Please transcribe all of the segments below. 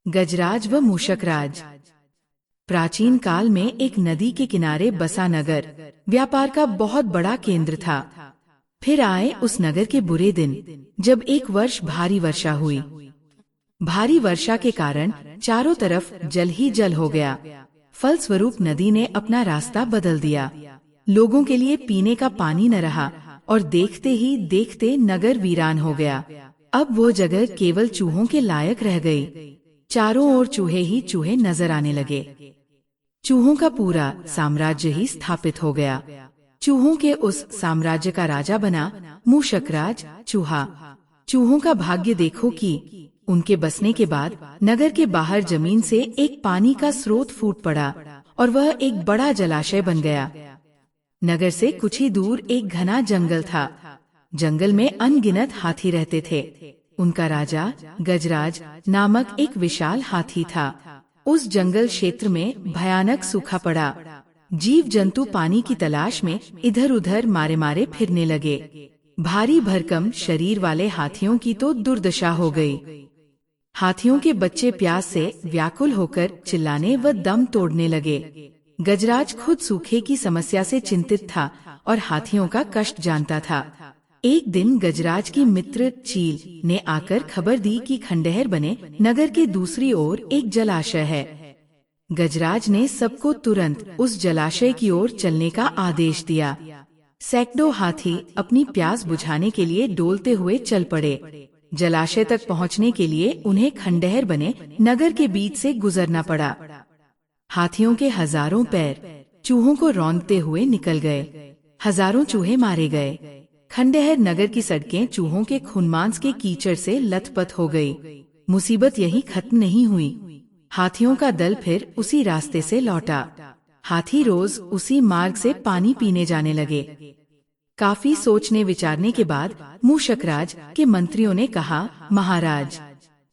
गजराज व मूषकराज। प्राचीन काल में एक नदी के किनारे बसा नगर व्यापार का बहुत बड़ा केंद्र था। फिर आए उस नगर के बुरे दिन, जब एक वर्ष भारी वर्षा हुई। भारी वर्षा के कारण चारों तरफ जल ही जल हो गया। फलस्वरूप नदी ने अपना रास्ता बदल दिया। लोगों के लिए पीने का पानी न रहा और देखते ही देखते नगर वीरान हो गया। अब वो जगह केवल चूहों के लायक रह गई। चारों ओर चूहे ही चूहे नजर आने लगे। चूहों का पूरा साम्राज्य ही स्थापित हो गया। चूहों के उस साम्राज्य का राजा बना मूषकराज चूहा। चूहों का भाग्य देखो कि उनके बसने के बाद नगर के बाहर जमीन से एक पानी का स्रोत फूट पड़ा और वह एक बड़ा जलाशय बन गया। नगर से कुछ ही दूर एक घना जंगल था। जंगल में अनगिनत हाथी रहते थे। उनका राजा गजराज नामक एक विशाल हाथी था। उस जंगल क्षेत्र में भयानक सूखा पड़ा। जीव जंतु पानी की तलाश में इधर उधर मारे मारे फिरने लगे। भारी भरकम शरीर वाले हाथियों की तो दुर्दशा हो गई। हाथियों के बच्चे प्यास से व्याकुल होकर चिल्लाने व दम तोड़ने लगे। गजराज खुद सूखे की समस्या से चिंतित था और हाथियों का कष्ट जानता था। एक दिन गजराज की मित्र चील ने आकर खबर दी कि खंडहर बने नगर के दूसरी ओर एक जलाशय है। गजराज ने सबको तुरंत उस जलाशय की ओर चलने का आदेश दिया। सैकड़ों हाथी अपनी प्यास बुझाने के लिए डोलते हुए चल पड़े। जलाशय तक पहुंचने के लिए उन्हें खंडहर बने नगर के बीच से गुजरना पड़ा। हाथियों के हजारों पैर चूहों को रौंदते हुए निकल गए। हजारों चूहे मारे गए। खंडहर नगर की सड़कें चूहों के खूनमांस के कीचड़ से लथपथ हो गई। मुसीबत यहीं खत्म नहीं हुई। हाथियों का दल फिर उसी रास्ते से लौटा। हाथी रोज उसी मार्ग से पानी पीने जाने लगे। काफी सोचने विचारने के बाद मूषकराज के मंत्रियों ने कहा, महाराज,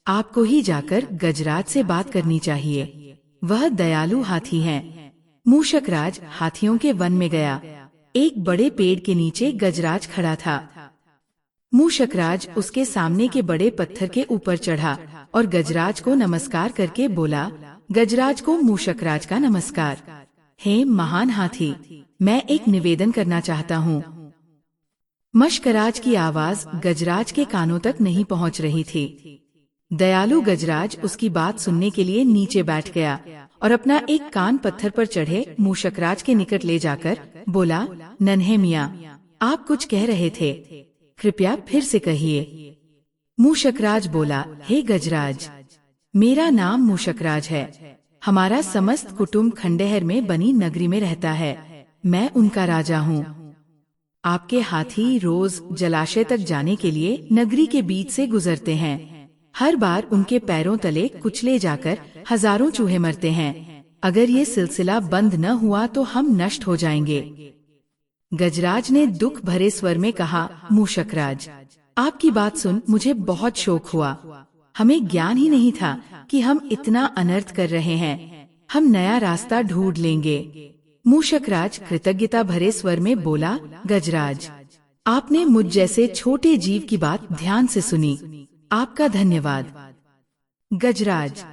आपको ही जाकर गजराज से बात करनी चाहिए। वह दयालु हाथी हैं। मूषकराज हाथियों के वन में गया। एक बड़े पेड़ के नीचे गजराज खड़ा था। मूषकराज उसके सामने के बड़े पत्थर के ऊपर चढ़ा और गजराज को नमस्कार करके बोला, गजराज को मूषकराज का नमस्कार। हे महान हाथी, मैं एक निवेदन करना चाहता हूँ। मशकराज की आवाज गजराज के कानों तक नहीं पहुँच रही थी। दयालु गजराज उसकी बात सुनने के लिए नीचे बैठ गया और अपना एक कान पत्थर पर चढ़े मूषकराज के निकट ले जाकर बोला, नन्हे मियाँ, आप कुछ कह रहे थे, कृपया फिर से कहिए। मूषकराज बोला, हे गजराज, मेरा नाम मूषकराज है। हमारा समस्त कुटुंब खंडहर में बनी नगरी में रहता है। मैं उनका राजा हूँ। आपके हाथी रोज जलाशय तक जाने के लिए नगरी के बीच से गुजरते हैं। हर बार उनके पैरों तले कुचले जाकर हजारों चूहे मरते हैं। अगर ये सिलसिला बंद न हुआ तो हम नष्ट हो जाएंगे। गजराज ने दुख भरे स्वर में कहा, मूषकराज, आपकी बात सुन मुझे बहुत शोक हुआ। हमें ज्ञान ही नहीं था कि हम इतना अनर्थ कर रहे हैं। हम नया रास्ता ढूंढ लेंगे। मूषकराज कृतज्ञता भरे स्वर में बोला, गजराज, आपने मुझ जैसे छोटे जीव की बात ध्यान से सुनी। आपका धन्यवाद। गजराज,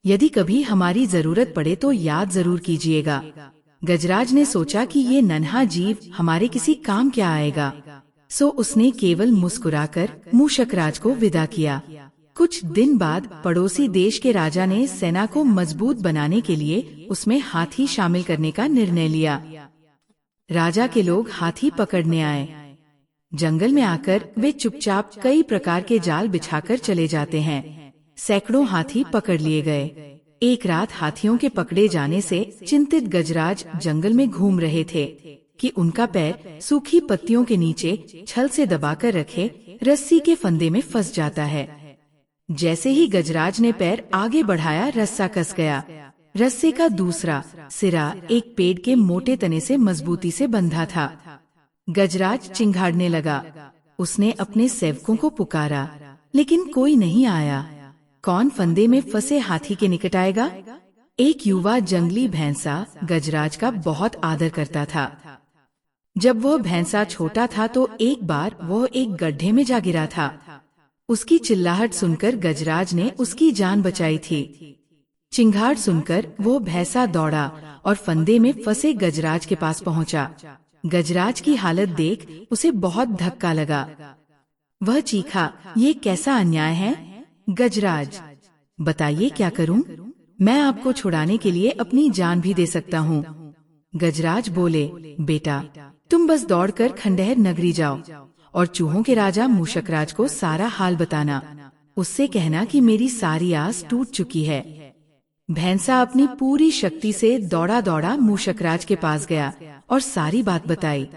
यदि कभी हमारी जरूरत पड़े तो याद जरूर कीजिएगा। गजराज ने सोचा कि ये नन्हा जीव हमारे किसी काम क्या आएगा, सो उसने केवल मुस्कुराकर मूषकराज को विदा किया। कुछ दिन बाद पड़ोसी देश के राजा ने सेना को मजबूत बनाने के लिए उसमें हाथी शामिल करने का निर्णय लिया। राजा के लोग हाथी पकड़ने आए। जंगल में आकर वे चुपचाप कई प्रकार के जाल बिछाकर चले जाते हैं। सैकड़ों हाथी पकड़ लिए गए। एक रात हाथियों के पकड़े जाने से चिंतित गजराज जंगल में घूम रहे थे कि उनका पैर सूखी पत्तियों के नीचे छल से दबाकर रखे रस्सी के फंदे में फंस जाता है। जैसे ही गजराज ने पैर आगे बढ़ाया, रस्सा कस गया। रस्से का दूसरा सिरा एक पेड़ के मोटे तने से मजबूती से बंधा था। गजराज चिंघाड़ने लगा। उसने अपने सेवकों को पुकारा, लेकिन कोई नहीं आया। कौन फंदे में फंसे हाथी के निकट आएगा? एक युवा जंगली भैंसा गजराज का बहुत आदर करता था। जब वह भैंसा छोटा था तो एक बार वह एक गड्ढे में जा गिरा था। उसकी चिल्लाहट सुनकर गजराज ने उसकी जान बचाई थी। चिंगाड़ सुनकर वो भैंसा दौड़ा और फंदे में फंसे गजराज के पास पहुंचा। गजराज की हालत देख उसे बहुत धक्का लगा। वह चीखा, ये कैसा अन्याय है? गजराज, बताइए क्या करूं? मैं आपको छुड़ाने के लिए अपनी जान भी दे सकता हूं। गजराज बोले, बेटा, तुम बस दौड़कर खंडहर नगरी जाओ और चूहों के राजा मूषकराज को सारा हाल बताना। उससे कहना कि मेरी सारी आस टूट चुकी है। भैंसा अपनी पूरी शक्ति से दौड़ा दौड़ा मूषकराज के पास गया और सारी बात बताई।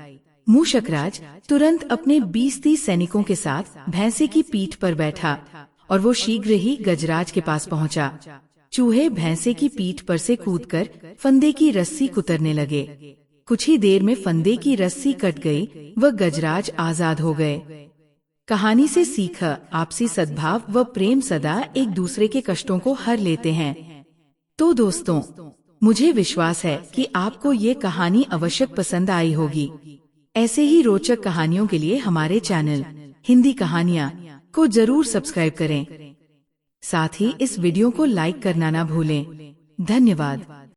मूषकराज तुरंत अपने 20-30 सैनिकों के साथ भैंसे की पीठ पर बैठा और वो शीघ्र ही गजराज के पास पहुंचा। चूहे भैंसे की पीठ पर से कूदकर फंदे की रस्सी कुतरने लगे। कुछ ही देर में फंदे की रस्सी कट गई, वह गजराज आजाद हो गए। कहानी से सीख, आपसी सद्भाव व प्रेम सदा एक दूसरे के कष्टों को हर लेते हैं। तो दोस्तों, मुझे विश्वास है कि आपको ये कहानी अवश्य पसंद आई होगी। ऐसे ही रोचक कहानियों के लिए हमारे चैनल हिंदी कहानियाँ को जरूर सब्सक्राइब करें। साथ ही इस वीडियो को लाइक करना ना भूलें। धन्यवाद।